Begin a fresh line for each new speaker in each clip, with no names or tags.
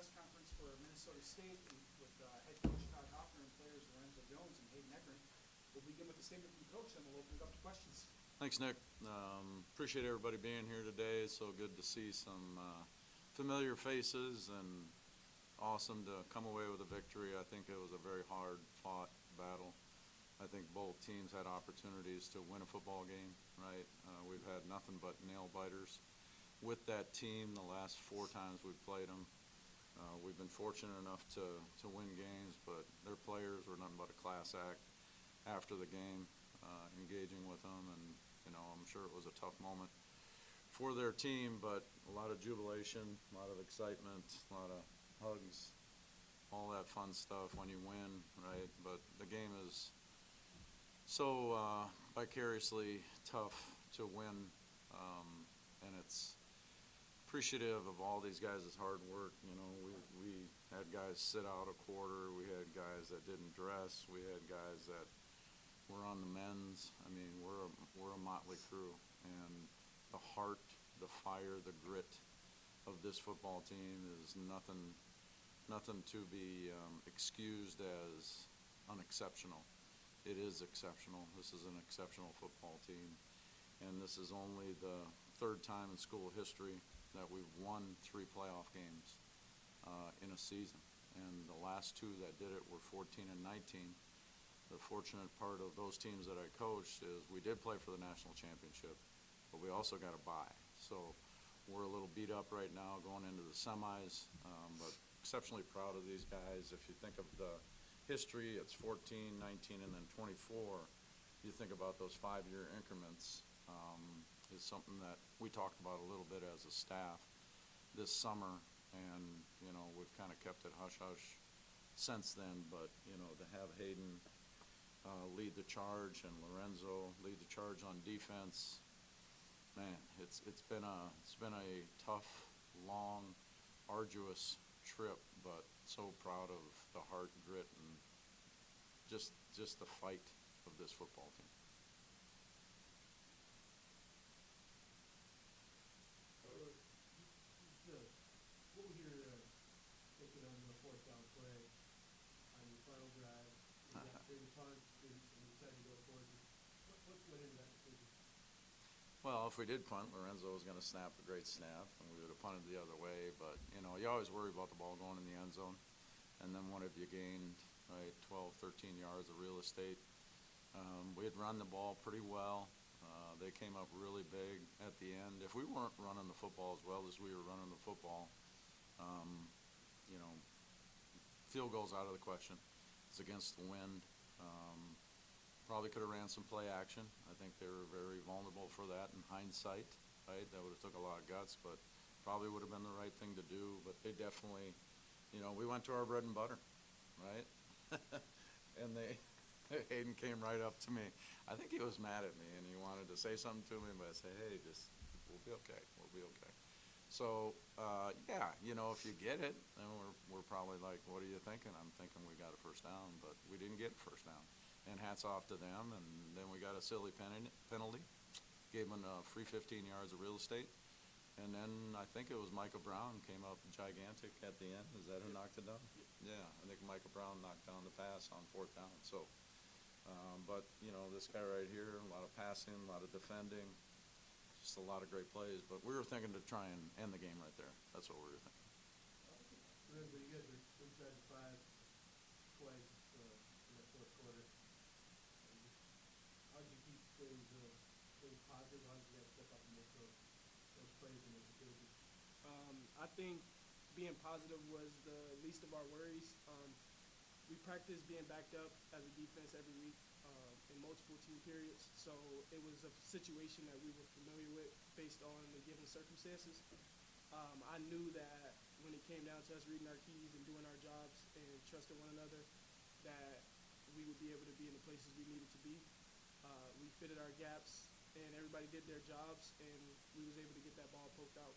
press conference for Minnesota State with head coach Todd Hoffner and players Lorenzo Jones and Hayden Ekern. We'll begin with the statement from coach, then we'll open it up to questions.
Thanks, Nick. Appreciate everybody being here today. It's so good to see some familiar faces and awesome to come away with a victory. I think it was a very hard-fought battle. I think both teams had opportunities to win a football game, right? We've had nothing but nail-biters with that team the last 4 times we've played them. We've been fortunate enough to win games, but their players were nothing but a class act after the game, engaging with them. And, I'm sure it was a tough moment for their team, but a lot of jubilation, a lot of excitement, a lot of hugs, all that fun stuff when you win, right? But the game is so vicariously tough to win, and it's appreciative of all these guys' hard work. We had guys sit out a quarter, we had guys that didn't dress, we had guys that were on the men's. I mean, we're a motley crew, and the heart, the fire, the grit of this football team is nothing to be excused as unexceptional. It is exceptional. This is an exceptional football team, and this is only the 3rd time in school history that we've won 3 playoff games in a season, and the last 2 that did it were 14 and 19. The fortunate part of those teams that I coached is we did play for the national championship, but we also got a bye. So we're a little beat up right now going into the semis, but exceptionally proud of these guys. If you think of the history, it's 14, 19, and then 24. You think about those 5-year increments, is something that we talked about a little bit as a staff this summer, and we've kind of kept it hush-hush since then. But to have Hayden lead the charge and Lorenzo lead the charge on defense, man, it's been a tough, long, arduous trip, but so proud of the heart, grit, and just the fight of this football team.
What was your thinking on the 4th down play on your final drive? You got big punt and decided to go for it. What went into that decision?
Well, if we did punt, Lorenzo was going to snap a great snap, and we would have punted the other way. But, you always worry about the ball going in the end zone. And then what if you gained, right, 12, 13 yards of real estate? We had run the ball pretty well. They came up really big at the end. If we weren't running the football as well as we were running the football, field goal's out of the question. It's against the wind. Probably could have ran some play action. I think they were very vulnerable for that in hindsight, right? That would have took a lot of guts, but probably would have been the right thing to do. But they definitely, we went to our bread and butter, right? And Hayden came right up to me. I think he was mad at me, and he wanted to say something to me, but I said, hey, we'll be okay. We'll be okay. So, if you get it, then we're probably like, what are you thinking? I'm thinking we got a first down, but we didn't get a first down. And hats off to them, and then we got a silly penalty. Gave them a free 15 yards of real estate. And then I think it was Micah Brown came up gigantic at the end. Is that who knocked it down? Yeah, I think Micah Brown knocked down the pass on 4th down. So, but, this guy right here, a lot of passing, a lot of defending, just a lot of great plays. But we were thinking to try and end the game right there. That's what we were thinking.
Lorenzo, you guys were inside the 5 twice in that 4th quarter. How did you keep things positive? How did you guys step up and make those plays and those occasions?
I think being positive was the least of our worries. We practiced being backed up as a defense every week in multiple team periods, so it was a situation that we were familiar with based on the given circumstances. I knew that when it came down to us reading our keys and doing our jobs and trusting one another, that we would be able to be in the places we needed to be. We fitted our gaps, and everybody did their jobs, and we was able to get that ball poked out.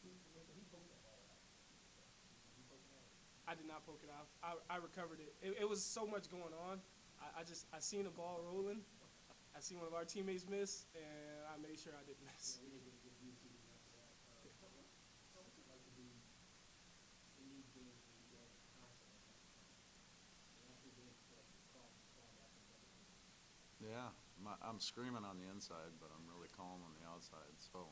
Who poked that ball out?
I did not poke it off. I recovered it. It was so much going on. I seen a ball rolling. I seen one of our teammates miss, and I made sure I didn't miss.
Yeah, we didn't get used to it after that. What's it like to be in
I'm screaming on the inside, but I'm really calm on the outside. So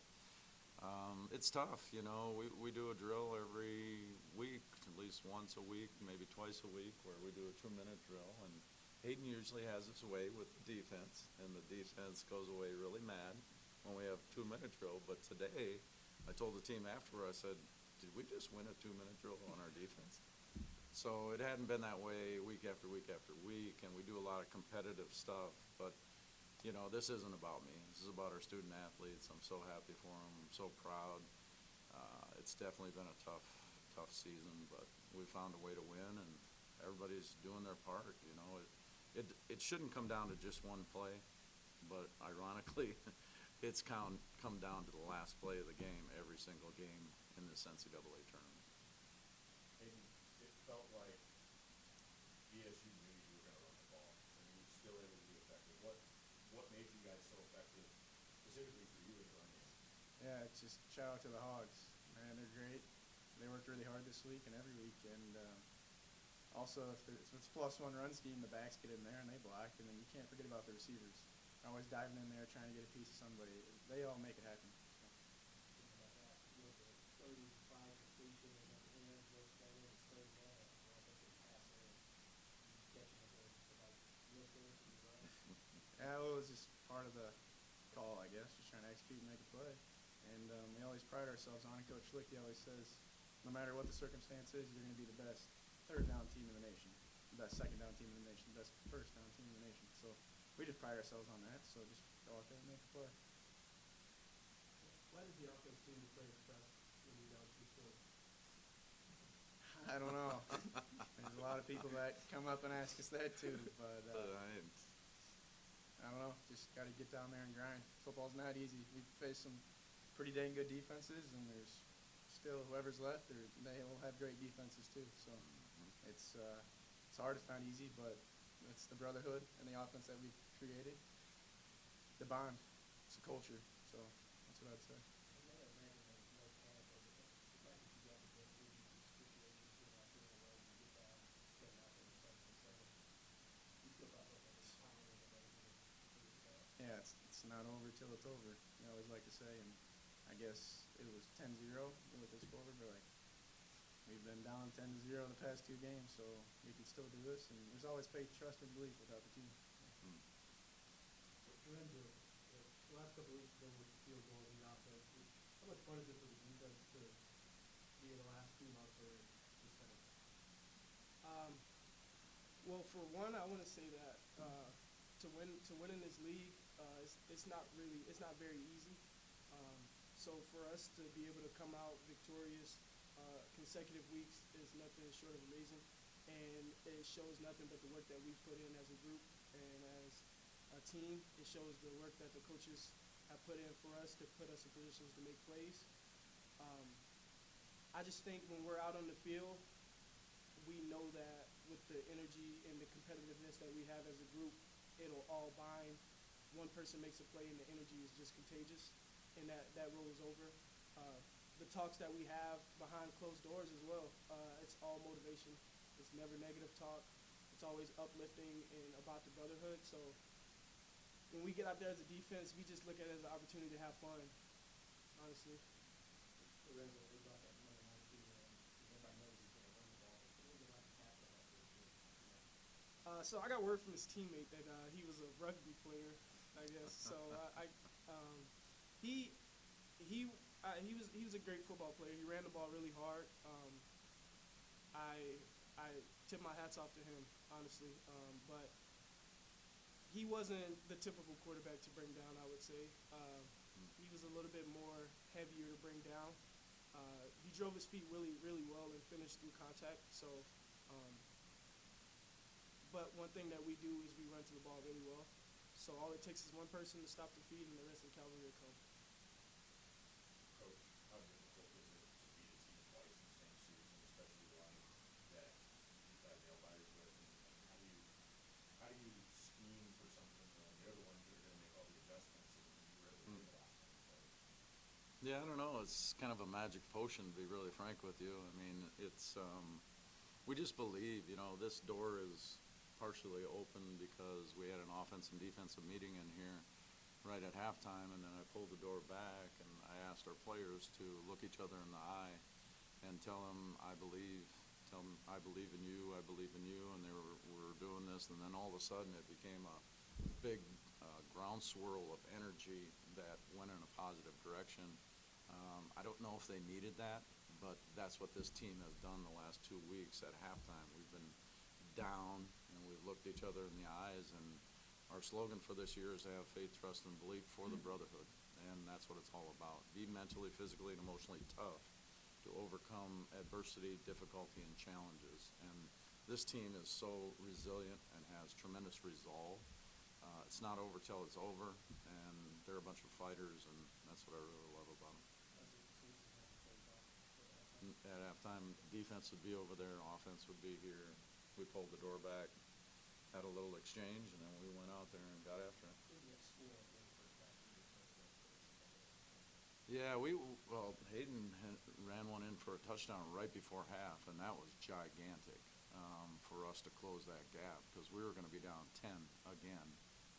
it's tough, you know. We do a drill every week, at least once a week, maybe twice a week, where we do a 2-minute drill. And Hayden usually has his way with the defense, and the defense goes away really mad when we have 2-minute drill. But today, I told the team after, I said, did we just win a 2-minute drill on our defense? So it hadn't been that way week after week after week, and we do a lot of competitive stuff. But, you know, this isn't about me. This is about our student athletes. I'm so happy for them. I'm so proud. It's definitely been a tough season, but we found a way to win, and everybody's doing their part. You know, it shouldn't come down to just one play, but ironically, it's come down to the last play of the game every single game in this NCAA tournament.
Hayden, it felt like BSU knew you were going to run the ball, and you were still able to be effective. What made you guys so effective, specifically for you in the run game?
Yeah, it's just shout out to the Hogs. Man, they're great. They worked really hard this week and every week. And also, if it's +1 run scheme, the backs get in there and they block. And then you can't forget about the receivers. They're always diving in there trying to get a piece of somebody. They all make it happen. Yeah, well, it was just part of the call, I guess, just trying to execute and make a play. And we always pride ourselves on it. Coach Schlicky always says, no matter what the circumstance is, you're going to be the best third down team in the nation, the best second down team in the nation, the best first down team in the nation. So we just pride ourselves on that. So just go out there and make a play.
Why does the offense seem to play its best when you're down 2 scores?
I don't know. There's a lot of people that come up and ask us that too, but I don't know. Just got to get down there and grind. Football's not easy. We've faced some pretty dang good defenses, and there's still whoever's left, they will have great defenses too. So it's hard. It's not easy, but it's the brotherhood and the offense that we've created. The bond. It's a culture. So that's what I'd say. Yeah, it's not over till it's over. I always like to say, and I guess it was 10-0 with this forward, but we've been down 10-0 the past 2 games, so we can still do this. And there's always faith, trust, and belief without the team.
Lorenzo, the last couple of weeks have been with the field goal and the offense. How much fun is it for the defense to be the last team out there this time?
Well, for one, I want to say that to win in this league, it's not very easy. So for us to be able to come out victorious consecutive weeks is nothing short of amazing, and it shows nothing but the work that we've put in as a group and as a team. It shows the work that the coaches have put in for us to put us in positions to make plays. I just think when we're out on the field, we know that with the energy and the competitiveness that we have as a group, it'll all bind. One person makes a play and the energy is just contagious, and that rolls over. The talks that we have behind closed doors as well, it's all motivation. It's never negative talk. It's always uplifting and about the brotherhood. So when we get out there as a defense, we just look at it as an opportunity to have fun, honestly.
Lorenzo, what about that Monday night too? Everybody knows he's going to run the ball. What was it like to tackle that too?
So I got word from his teammate that he was a rugby player, I guess. So he was a great football player. He ran the ball really hard. I tip my hats off to him, honestly. But he wasn't the typical quarterback to bring down, I would say. He was a little bit more heavier to bring down. He drove his feet really, really well and finished through contact. So, but one thing that we do is we run to the ball really well. So all it takes is one person to stop the feed, and the rest of the cavalry will come.
Coach, how difficult is it to beat a team twice in the same season, especially one that you've had nail biters with? And how do you scheme for something when they're the ones that are going to make all the adjustments and you were able to do the last time you played?
Yeah, I don't know. It's kind of a magic potion, to be really frank with you. I mean, it's we just believe, you know, this door is partially open because we had an offense and defensive meeting in here right at halftime, and then I pulled the door back, and I asked our players to look each other in the eye and tell them, I believe in you, I believe in you, and they were doing this, and then all of a sudden it became a big ground swirl of energy that went in a positive direction. I don't know if they needed that, but that's what this team has done the last 2 weeks at halftime. We've been down, and we've looked each other in the eyes, and our slogan for this year is to have faith, trust, and belief for the brotherhood, and that's what it's all about. Be mentally, physically, and emotionally tough to overcome adversity, difficulty, and challenges. And this team is so resilient and has tremendous resolve. It's not over till it's over, and they're a bunch of fighters, and that's what I really love about them. At halftime, defense would be over there, offense would be here. We pulled the door back, had a little exchange, and then we went out there and got after it. Yeah, Hayden ran one in for a touchdown right before half, and that was gigantic for us to close that gap, because we were going to be down 10 again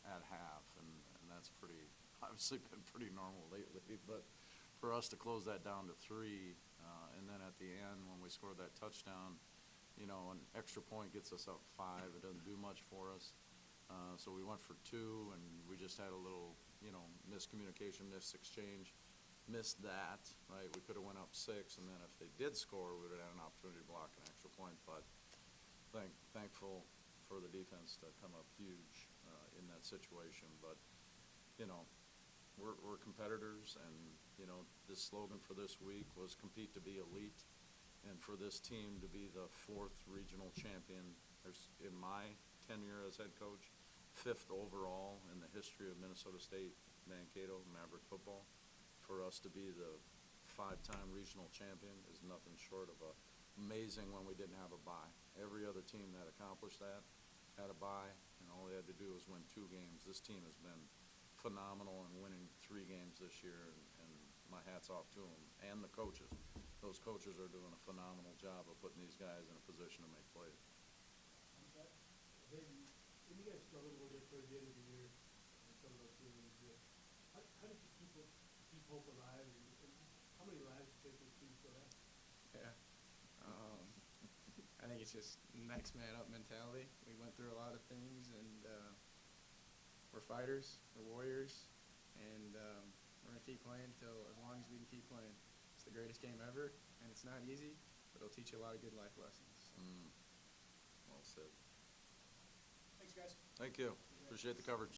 at half, and that's obviously been pretty normal lately, but for us to close that down to 3, and then at the end when we scored that touchdown, an extra point gets us up 5. It doesn't do much for us. So we went for 2, and we just had a little, miscommunication, exchange. Missed that, right? We could have went up 6, and then if they did score, we would have had an opportunity to block an extra point. But thankful for the defense to come up huge in that situation. But, we're competitors, and, this slogan for this week was compete to be elite. And for this team to be the 4th regional champion, in my tenure as head coach, 5th overall in the history of Minnesota State Mankato Maverick football, for us to be the 5-time regional champion is nothing short of amazing when we didn't have a bye. Every other team that accomplished that had a bye, and all they had to do was win 2 games. This team has been phenomenal in winning 3 games this year, and my hat's off to them and the coaches. Those coaches are doing a phenomenal job of putting these guys in a position to make plays.
Hayden, when you guys struggled a little bit towards the end of the year, and some of those feelings, how did you keep hope alive, and how many lives do you think this team still has?
Yeah. I think it's just next man up mentality. We went through a lot of things, and we're fighters, we're warriors, and we're going to keep playing as long as we can keep playing. It's the greatest game ever, and it's not easy, but it'll teach you a lot of good life lessons. So.
Well said.
Thanks, guys.
Thank you. Appreciate the coverage.